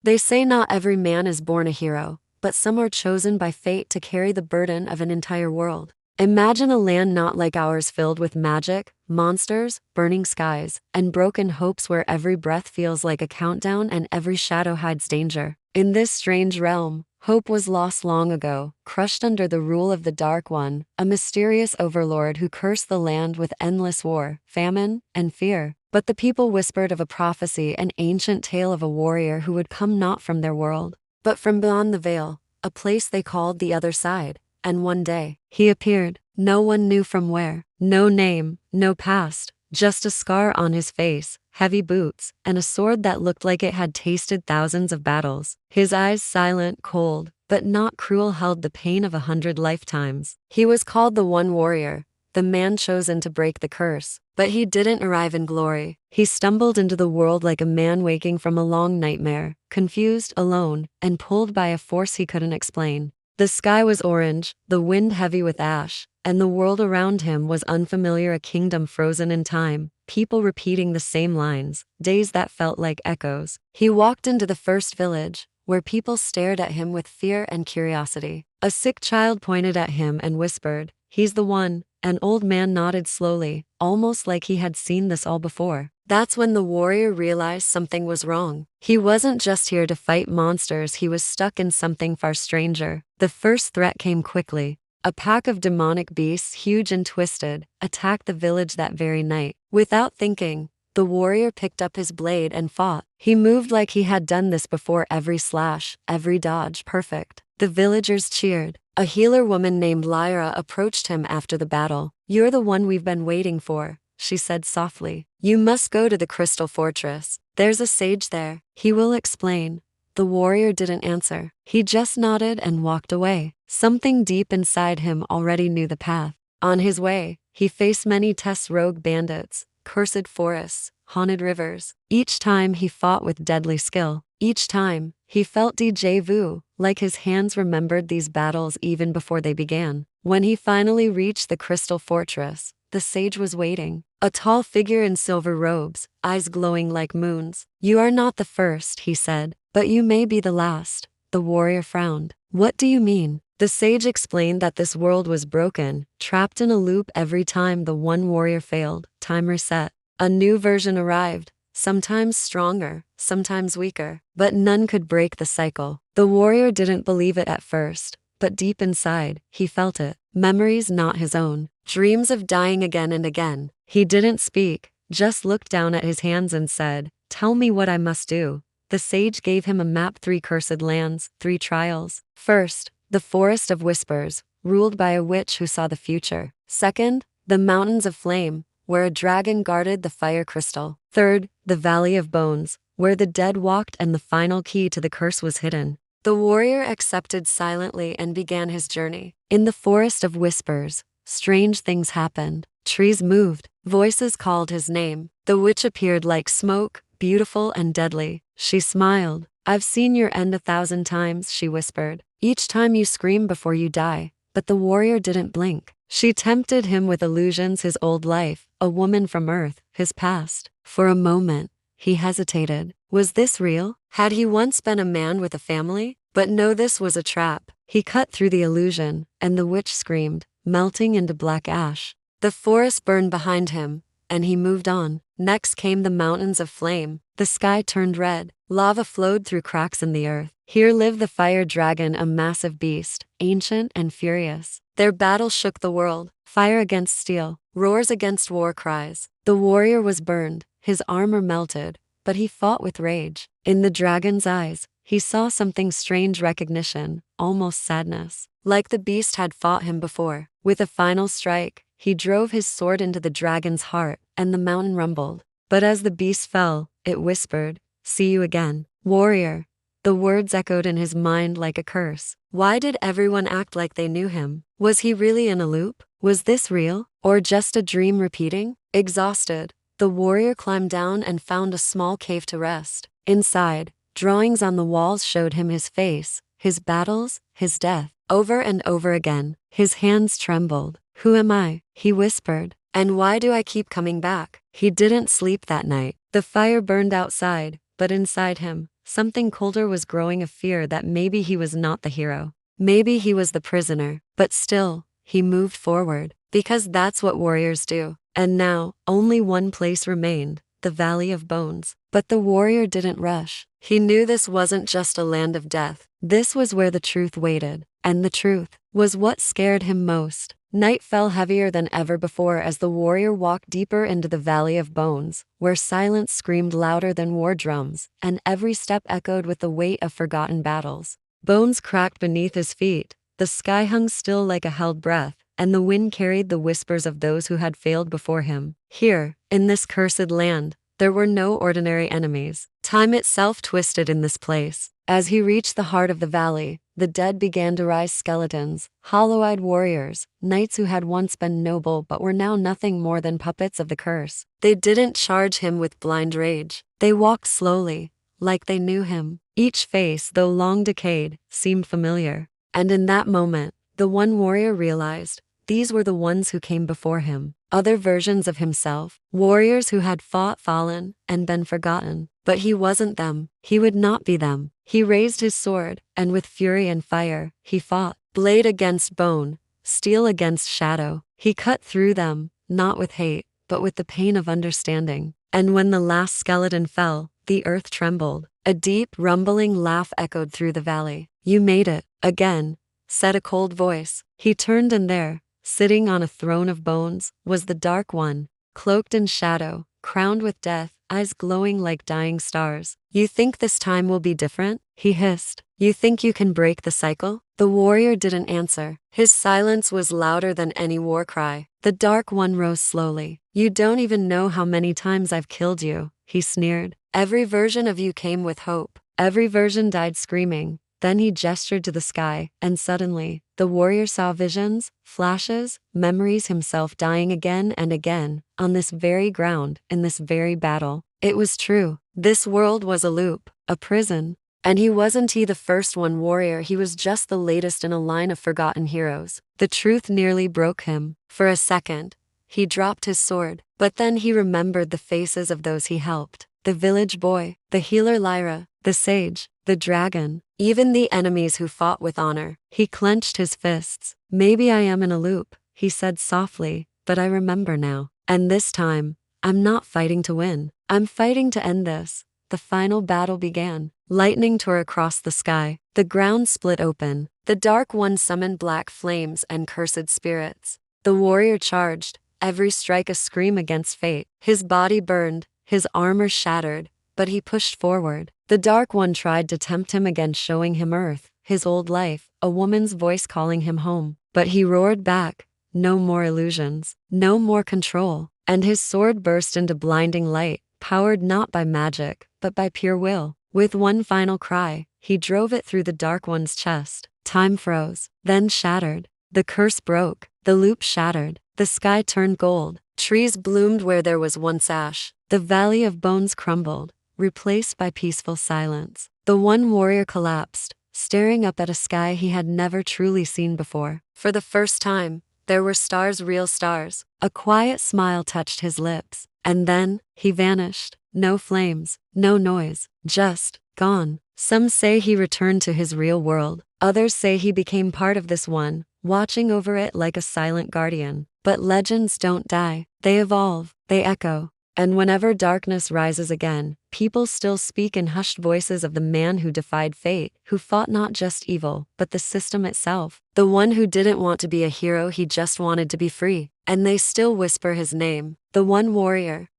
They say not every man is born a hero, but some are chosen by fate to carry the burden of an entire world. Imagine a land not like ours filled with magic, monsters, burning skies, and broken hopes where every breath feels like a countdown and every shadow hides danger. In this strange realm, hope was lost long ago, crushed under the rule of the Dark One, a mysterious overlord who cursed the land with endless war, famine, and fear. But the people whispered of a prophecy, an ancient tale of a warrior who would come not from their world, but from beyond the veil, a place they called the other side. And one day, he appeared. No one knew from where. No name, no past, just a scar on his face, heavy boots, and a sword that looked like it had tasted thousands of battles. His eyes silent, cold, but not cruel, held the pain of 100 lifetimes. He was called the One Warrior, the man chosen to break the curse. But he didn't arrive in glory. He stumbled into the world like a man waking from a long nightmare, confused, alone, and pulled by a force he couldn't explain. The sky was orange, the wind heavy with ash, and the world around him was unfamiliar, a kingdom frozen in time, people repeating the same lines, days that felt like echoes. He walked into the first village, where people stared at him with fear and curiosity. A sick child pointed at him and whispered, "He's the one." An old man nodded slowly, almost like he had seen this all before. That's when the warrior realized something was wrong. He wasn't just here to fight monsters, he was stuck in something far stranger. The first threat came quickly. A pack of demonic beasts, huge and twisted, attacked the village that very night. Without thinking, the warrior picked up his blade and fought. He moved like he had done this before, every slash, every dodge perfect. The villagers cheered. A healer woman named Lyra approached him after the battle. "You're the one we've been waiting for," she said softly. "You must go to the Crystal Fortress. There's a sage there. He will explain." The warrior didn't answer. He just nodded and walked away. Something deep inside him already knew the path. On his way, he faced many tests, rogue bandits, cursed forests, haunted rivers. Each time he fought with deadly skill. Each time, he felt déjà vu, like his hands remembered these battles even before they began. When he finally reached the Crystal Fortress, the sage was waiting. A tall figure in silver robes, eyes glowing like moons. "You are not the first," he said, "but you may be the last." The warrior frowned. "What do you mean?" The sage explained that this world was broken, trapped in a loop. Every time the one warrior failed, time reset. A new version arrived, sometimes stronger, sometimes weaker, but none could break the cycle. The warrior didn't believe it at first, but deep inside, he felt it. Memories not his own, dreams of dying again and again. He didn't speak, just looked down at his hands and said, "Tell me what I must do." The sage gave him a map: 3 cursed lands, 3 trials. First, the Forest of Whispers, ruled by a witch who saw the future. Second, the Mountains of Flame, where a dragon guarded the fire crystal. Third, the Valley of Bones, where the dead walked and the final key to the curse was hidden. The warrior accepted silently and began his journey. In the Forest of Whispers, strange things happened. Trees moved, voices called his name. The witch appeared like smoke, beautiful and deadly. She smiled. "I've seen your end 1,000 times," she whispered. "Each time you scream before you die." But the warrior didn't blink. She tempted him with illusions: his old life, a woman from Earth, his past. For a moment, he hesitated. Was this real? Had he once been a man with a family? But no, this was a trap. He cut through the illusion, and the witch screamed, melting into black ash. The forest burned behind him, and he moved on. Next came the Mountains of Flame. The sky turned red. Lava flowed through cracks in the earth. Here lived the fire dragon, a massive beast, ancient and furious. Their battle shook the world. Fire against steel, roars against war cries. The warrior was burned, his armor melted, but he fought with rage. In the dragon's eyes, he saw something strange: recognition, almost sadness. Like the beast had fought him before. With a final strike, he drove his sword into the dragon's heart, and the mountain rumbled. But as the beast fell, it whispered, "See you again, warrior." The words echoed in his mind like a curse. Why did everyone act like they knew him? Was he really in a loop? Was this real? Or just a dream repeating? Exhausted, the warrior climbed down and found a small cave to rest. Inside, drawings on the walls showed him his face, his battles, his death. Over and over again, his hands trembled. "Who am I?" he whispered. "And why do I keep coming back?" He didn't sleep that night. The fire burned outside, but inside him, something colder was growing, a fear that maybe he was not the hero. Maybe he was the prisoner, but still, he moved forward, because that's what warriors do. And now, only one place remained, the Valley of Bones. But the warrior didn't rush. He knew this wasn't just a land of death. This was where the truth waited. And the truth was what scared him most. Night fell heavier than ever before as the warrior walked deeper into the Valley of Bones, where silence screamed louder than war drums, and every step echoed with the weight of forgotten battles. Bones cracked beneath his feet, the sky hung still like a held breath, and the wind carried the whispers of those who had failed before him. Here, in this cursed land, there were no ordinary enemies. Time itself twisted in this place. As he reached the heart of the valley, the dead began to rise, skeletons, hollow-eyed warriors, knights who had once been noble but were now nothing more than puppets of the curse. They didn't charge him with blind rage. They walked slowly, like they knew him. Each face, though long decayed, seemed familiar. And in that moment, the one warrior realized, these were the ones who came before him. Other versions of himself, warriors who had fought, fallen, and been forgotten. But he wasn't them. He would not be them. He raised his sword, and with fury and fire, he fought. Blade against bone, steel against shadow. He cut through them, not with hate, but with the pain of understanding. And when the last skeleton fell, the earth trembled. A deep, rumbling laugh echoed through the valley. "You made it, again," said a cold voice. He turned, and there, sitting on a throne of bones, was the Dark One, cloaked in shadow, crowned with death, eyes glowing like dying stars. "You think this time will be different?" he hissed. "You think you can break the cycle?" The warrior didn't answer. His silence was louder than any war cry. The Dark One rose slowly. "You don't even know how many times I've killed you," he sneered. "Every version of you came with hope. Every version died screaming." Then he gestured to the sky, and suddenly, the warrior saw visions, flashes, memories, himself dying again and again, on this very ground, in this very battle. It was true. This world was a loop, a prison. And he wasn't the first one warrior, he was just the latest in a line of forgotten heroes. The truth nearly broke him. For a second, he dropped his sword, but then he remembered the faces of those he helped. The village boy, the healer Lyra, the sage, the dragon, even the enemies who fought with honor. He clenched his fists. "Maybe I am in a loop," he said softly, "but I remember now. And this time, I'm not fighting to win. I'm fighting to end this." The final battle began. Lightning tore across the sky. The ground split open. The Dark One summoned black flames and cursed spirits. The warrior charged, every strike a scream against fate. His body burned, his armor shattered, but he pushed forward. The Dark One tried to tempt him again, showing him Earth, his old life, a woman's voice calling him home. But he roared back, "No more illusions, no more control." And his sword burst into blinding light, powered not by magic, but by pure will. With one final cry, he drove it through the Dark One's chest. Time froze, then shattered. The curse broke, the loop shattered, the sky turned gold, trees bloomed where there was once ash. The Valley of Bones crumbled, replaced by peaceful silence. The one warrior collapsed, staring up at a sky he had never truly seen before. For the first time, there were stars, real stars. A quiet smile touched his lips. And then, he vanished. No flames, no noise, just gone. Some say he returned to his real world. Others say he became part of this one, watching over it like a silent guardian. But legends don't die. They evolve, they echo. And whenever darkness rises again, people still speak in hushed voices of the man who defied fate, who fought not just evil, but the system itself. The one who didn't want to be a hero, he just wanted to be free. And they still whisper his name. The one warrior,